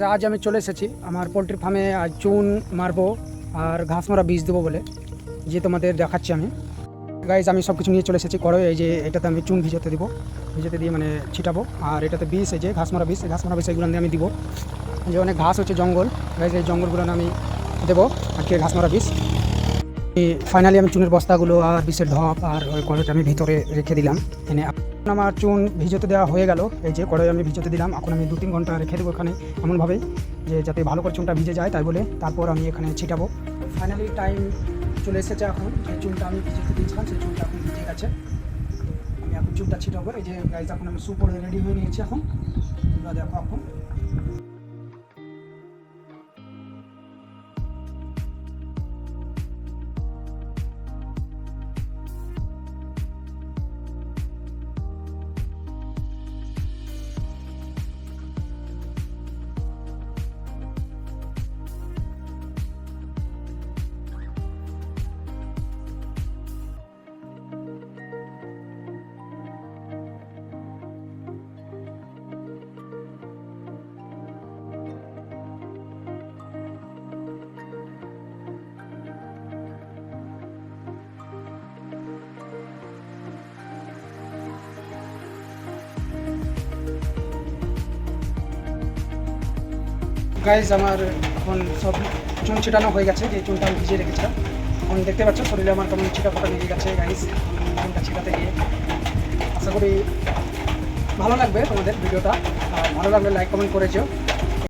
আজ আমি চলে এসেছি আমার পোলট্রি ফার্মে। আজ চুন মারবো আর ঘাস মারা বীজ দেবো বলে, যে তোমাদের দেখাচ্ছি আমি। গাইজ আমি সব কিছু নিয়ে চলে এসেছি করো। এই যে এটাতে আমি চুন ভিজাতে দিব, ভিজাতে দিয়ে মানে ছিটাবো। আর এটাতে বীজ, এই যে ঘাস মারা বীজ, ঘাস মারা বীজ এগুলো দিয়ে আমি দিব। যে অনেক ঘাস হচ্ছে জঙ্গল, গাইজ এই জঙ্গলগুলো আমি দেবো আর কি ঘাস মারা বীজ। ফাইনালি আমি চুনের বস্তাগুলো আর বিষের ঢপ আর ওই কড়াইটা আমি ভিতরে রেখে দিলাম এনে। আমার চুন ভিজোতে দেওয়া হয়ে গেল। এই যে কড়াই আমি ভিজোতে দিলাম। এখন আমি 2-3 ঘন্টা রেখে দেবো এখানে এমনভাবেই যে যাতে ভালো করে চুনটা ভিজে যায়, তাই বলে তারপর আমি এখানে ছিটাবো। ফাইনালি টাইম চলে এসেছে। এখন যে চুনটা আমি ভিজোতে দিয়েছিলাম সেই চুনটা এখন ভিজে গেছে। আমি এখন চুনটা ছিটাবো। এই যে গাইজ এখন আমি সুপ করে রেডি হয়ে নিয়েছি। এখন দেখো এখন গাইজ আমার এখন সব চুন ছিটানো হয়ে গেছে। যে চুনটা আমি ভিজিয়ে রেখেছিলাম, এখন দেখতে পাচ্ছ শরীরে আমার কেমন ছিটা ফোটা লেগে গেছে। গাইজ চুনটা ছিটাতে গিয়ে আশা করি ভালো লাগবে তোমাদের ভিডিওটা। আর ভালো লাগলে লাইক কমেন্ট করেছো।